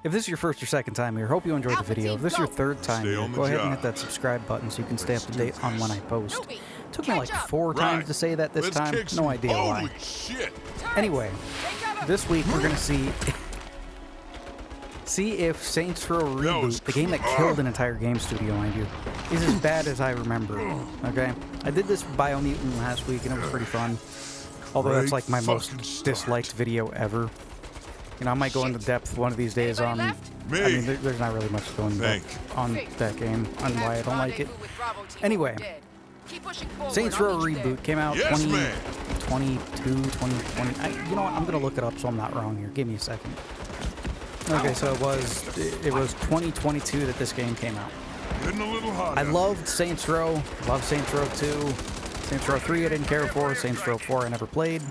If this is your first or second time here, hope you enjoyed the video. If this is your third time here, go ahead and hit that subscribe button so you can stay up to date on when I post. Took me like 4 times to say that this time. No idea why. Anyway, this week we're gonna see if Saints Row Reboot, the game that killed an entire game studio, mind you, is as bad as I remember. Okay, I did this Biomutant last week and it was pretty fun. Although that's like my most disliked video ever. You know, I might go into depth one of these days on. I mean, there's not really much going on that game, on why I don't like it. Anyway, Saints Row Reboot came out 2022, 2020. You know what? I'm gonna look it up so I'm not wrong here. Give me a second. Okay, so it was 2022 that this game came out. I loved Saints Row. Loved Saints Row 2. Saints Row 3 I didn't care for. Saints Row 4 I never played.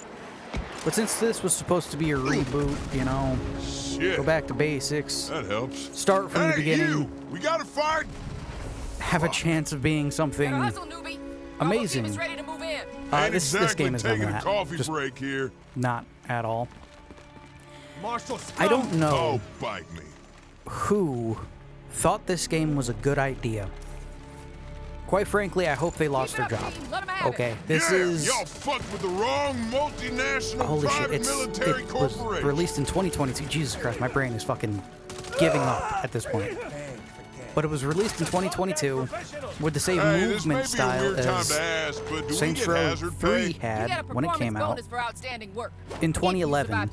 But since this was supposed to be a reboot, you know, go back to basics. That helps. Start from the beginning. We gotta fight. Have a chance of being something amazing. This game is taking not a coffee just break here. not at all. I don't know who thought this game was a good idea. Quite frankly, I hope they lost their job. Okay, this is... Y'all fucked with the wrong multinational holy shit, private military it was corporation. released in 2022. Jesus Christ, my brain is fucking giving up at this point. But it was released in 2022 with the same movement style as Saints Row 3 had when it came out in 2011.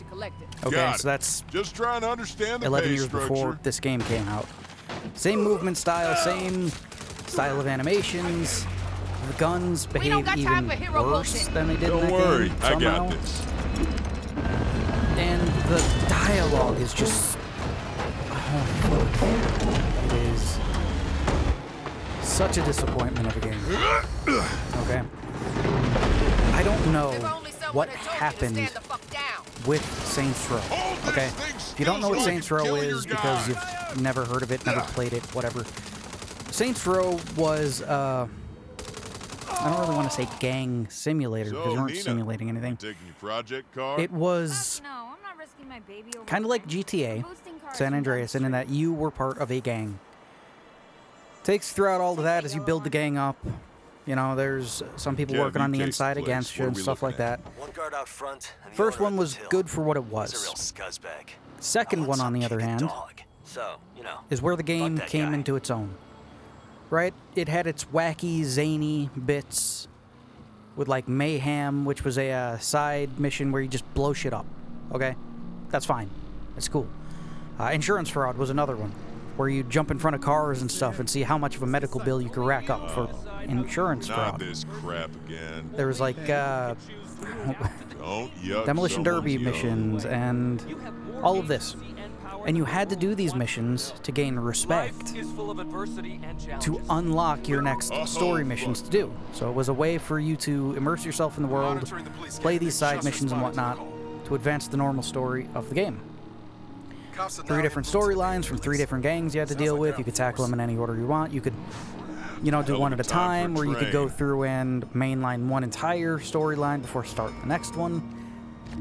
Okay, so that's just trying to understand the 11 pay years structure. before this game came out. Same movement style, same style of animations. The guns behave even worse than they did in that game somehow. I got this. And the dialogue is just... oh, it is such a disappointment of a game. Okay. I don't know what happened with Saints Row. Okay? If you don't know what Saints Row is because you've never heard of it, never played it, whatever. Saints Row was, I don't really want to say gang simulator because you weren't simulating anything. It was kind of like GTA, San Andreas, and in that you were part of a gang. Takes throughout all of that as you build the gang up. You know, there's some people working on the inside against you and stuff like that. First one was good for what it was. Second one, on the other hand, is where the game came into its own. Right? It had its wacky, zany bits with, like, Mayhem, which was a side mission where you just blow shit up. Okay? That's fine. That's cool. Insurance fraud was another one, where you jump in front of cars and stuff and see how much of a medical bill you could rack up for insurance fraud. This crap again. There was, like, demolition derby missions and all of this. And you had to do these missions to gain respect to unlock your next story missions to do. So it was a way for you to immerse yourself in the world, play these side missions and whatnot, to advance the normal story of the game. 3 different storylines from 3 different gangs you had to deal with. You could tackle them in any order you want. You could, you know, do one at a time, or you could go through and mainline one entire storyline before starting the next one.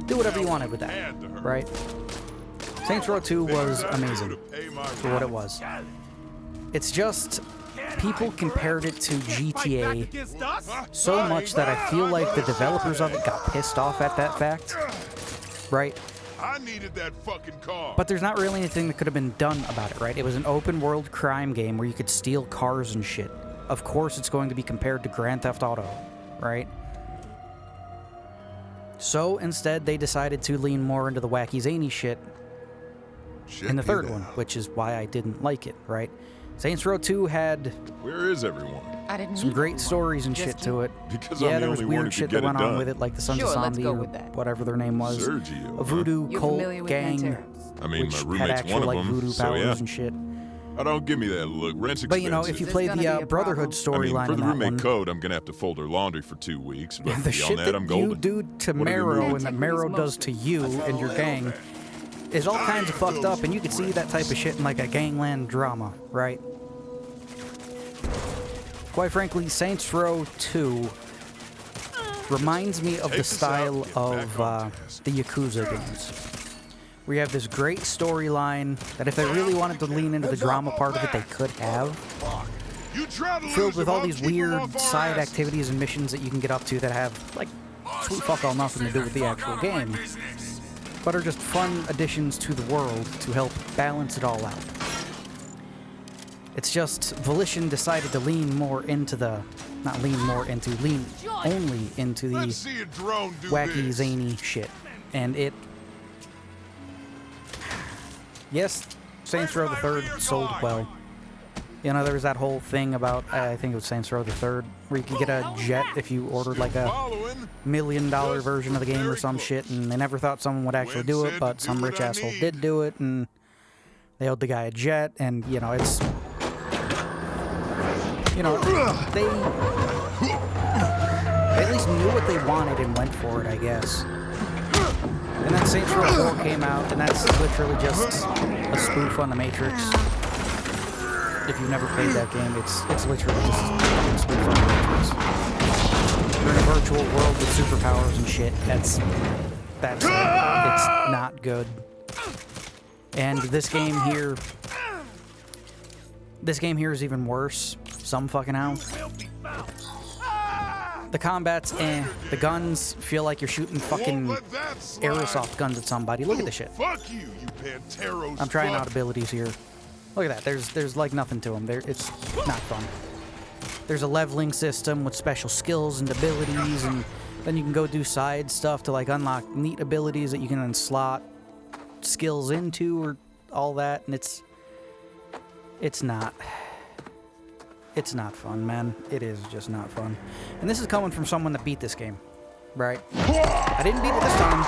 Do whatever you wanted with that, right? Saints Row 2 was amazing for what it was. It's just, people compared it to GTA so much that I feel like the developers of it got pissed off at that fact, right? I needed that fucking car. But there's not really anything that could have been done about it, right? It was an open world crime game where you could steal cars and shit. Of course it's going to be compared to Grand Theft Auto, right? So instead they decided to lean more into the wacky zany shit in the third one, which is why I didn't like it, right? Saints Row 2 had Where is everyone? some great stories and shit to it. Because yeah, I'm the there was only one weird who shit could that get went it on done. with it, like the Sons of Zombie or whatever their name was. Sergio, A voodoo cult gang, I mean, which my had roommate's actual one like of them, voodoo so powers yeah. and shit. I don't give me that look. Rent's expensive. But you know, if you play the Brotherhood storyline for in the that roommate one, code, I'm gonna have to fold her laundry for 2 weeks. But the shit that, I'm that you golden. do to What have you Marrow moved? and that Marrow does to you and your gang is all kinds of fucked up, and you can see that type of shit in like a gangland drama, right? Quite frankly, Saints Row 2 reminds me of the style of the Yakuza games. where you have this great storyline that if they really wanted to lean into the drama part of it, they could have. Filled with all these weird side activities and missions that you can get up to that have, like, sweet fuck all nothing to do with the actual game, but are just fun additions to the world to help balance it all out. It's just Volition decided to lean more into the... Not lean more into, lean only into the wacky, zany shit. And it... Yes, Saints Row the Third sold well. You know, there was that whole thing about, I think it was Saints Row the Third, where you could get a jet if you ordered like a $1 million version of the game or some shit, and they never thought someone would actually do it, but some rich asshole did do it, and they owed the guy a jet, and, you know, it's... You know, they at least knew what they wanted and went for it, I guess. And then Saints Row 4 came out, and that's literally just a spoof on the Matrix. If you've never played that game, it's literally just a spoof on the Matrix. You're in a virtual world with superpowers and shit. It's not good. And this game here is even worse. Some fucking how. The combat's the guns feel like you're shooting fucking airsoft guns at somebody. Look at this shit. Fuck you, you Panteros. I'm trying out abilities here. Look at that. There's like nothing to them. It's not fun. There's a leveling system with special skills and abilities, and then you can go do side stuff to like unlock neat abilities that you can then slot skills into or all that, and it's not fun, man. It is just not fun. And this is coming from someone that beat this game, right? I didn't beat it this time.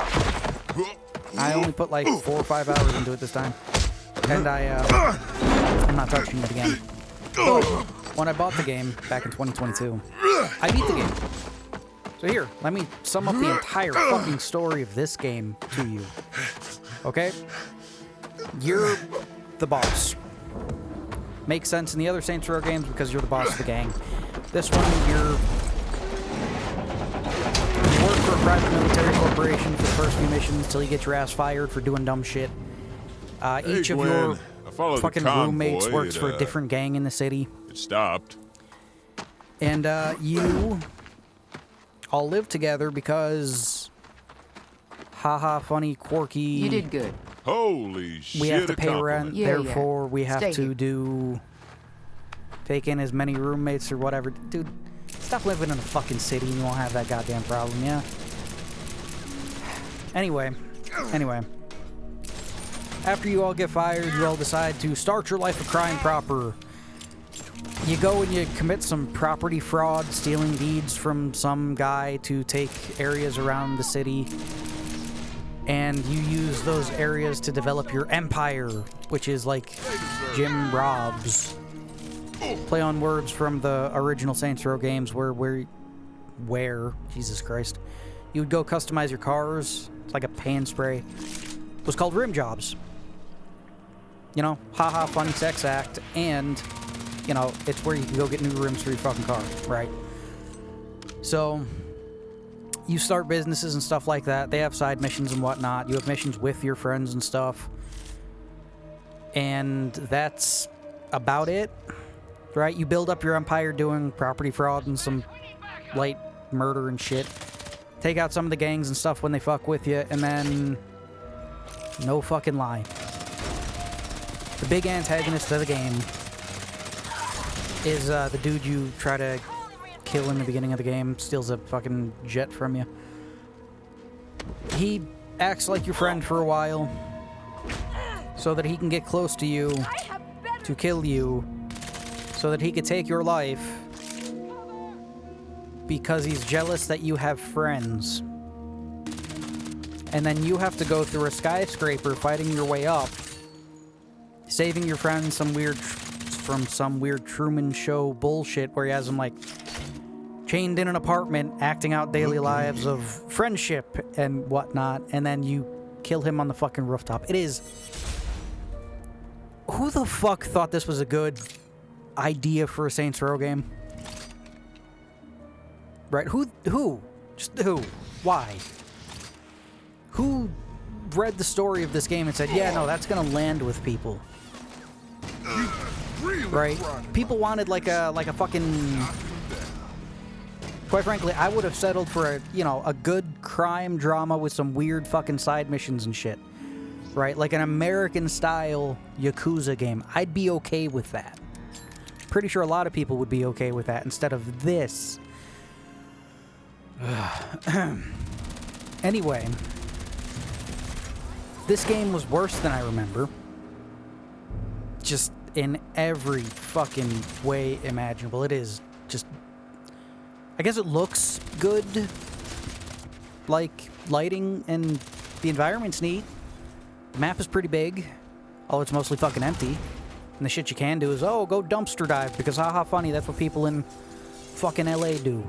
I only put like 4 or 5 hours into it this time. And I'm not touching it again. But when I bought the game back in 2022, I beat the game. So here, let me sum up the entire fucking story of this game to you. Okay? You're the boss. Makes sense in the other Saints Row games because you're the boss of the gang. This one, you work for a private military corporation for the first few missions until you get your ass fired for doing dumb shit. Each of your fucking roommates works for a different gang in the city. It stopped. And you all live together because haha, funny, quirky. You did good. Holy shit. We have to pay rent, Yeah, therefore we have Stay to take in as many roommates or whatever. Dude, stop living in a fucking city and you won't have that goddamn problem, yeah? Anyway. After you all get fired, you all decide to start your life of crime proper. You go and you commit some property fraud, stealing deeds from some guy to take areas around the city. And you use those areas to develop your empire, which is like Jim Robs. Play on words from the original Saints Row games where Jesus Christ, you would go customize your cars. It's like a pan spray. It was called rim jobs. You know, haha, funny sex act, and, you know, it's where you can go get new rims for your fucking car, right? So you start businesses and stuff like that. They have side missions and whatnot. You have missions with your friends and stuff. And that's about it, right? You build up your empire doing property fraud and some light murder and shit. Take out some of the gangs and stuff when they fuck with you, and then no fucking lie, the big antagonist of the game is the dude you try to kill in the beginning of the game. Steals a fucking jet from you. He acts like your friend for a while so that he can get close to you to kill you, so that he could take your life because he's jealous that you have friends. And then you have to go through a skyscraper fighting your way up, saving your friend from some weird Truman Show bullshit where he has them like chained in an apartment, acting out daily lives of friendship and whatnot, and then you kill him on the fucking rooftop. It is... Who the fuck thought this was a good idea for a Saints Row game? Right? Who? Just who? Why? Who read the story of this game and said, yeah, no, that's gonna land with people. Right? People wanted like a fucking... Quite frankly, I would have settled for a, you know, a good crime drama with some weird fucking side missions and shit. Right? Like an American-style Yakuza game. I'd be okay with that. Pretty sure a lot of people would be okay with that instead of this. Anyway, this game was worse than I remember. Just in every fucking way imaginable. It is just... I guess it looks good. Like, lighting and the environment's neat. The map is pretty big. Although it's mostly fucking empty. And the shit you can do is, oh, go dumpster dive, because haha funny, that's what people in fucking LA do.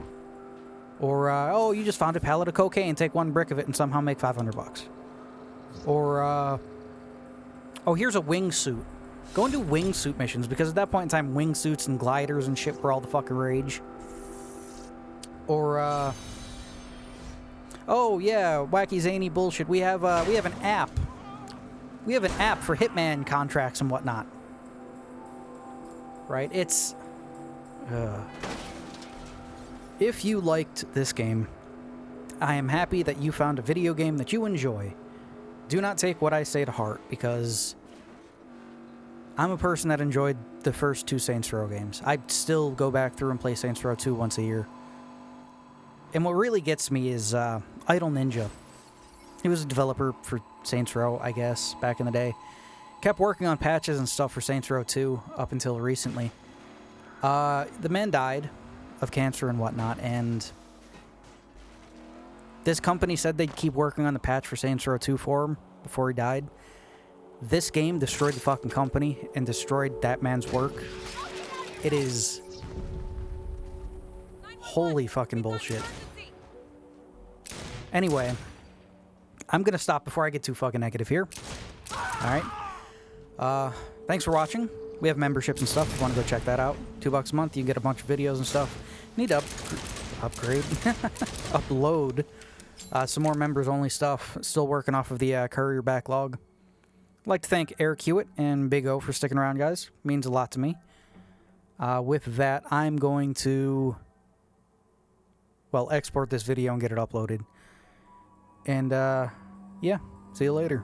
Or, oh, you just found a pallet of cocaine, take one brick of it and somehow make $500. Or, oh, here's a wingsuit. Go and do wingsuit missions, because at that point in time, wingsuits and gliders and shit were all the fucking rage. Or, oh, yeah, wacky, zany bullshit. We have an app. We have an app for Hitman contracts and whatnot. Right? It's... If you liked this game, I am happy that you found a video game that you enjoy. Do not take what I say to heart, because I'm a person that enjoyed the first two Saints Row games. I still go back through and play Saints Row 2 once a year. And what really gets me is Idle Ninja. He was a developer for Saints Row, I guess, back in the day. Kept working on patches and stuff for Saints Row 2 up until recently. The man died of cancer and whatnot, and this company said they'd keep working on the patch for Saints Row 2 for him before he died. This game destroyed the fucking company and destroyed that man's work. It is holy fucking bullshit. Anyway, I'm gonna stop before I get too fucking negative here. Alright. Thanks for watching. We have memberships and stuff if you want to go check that out. $2 a month, you can get a bunch of videos and stuff. Need to upgrade. Upload some more members-only stuff. Still working off of the courier backlog. I'd like to thank Eric Hewitt and Big O for sticking around, guys. Means a lot to me. With that, I'm going to... well, export this video and get it uploaded. And, yeah, see you later.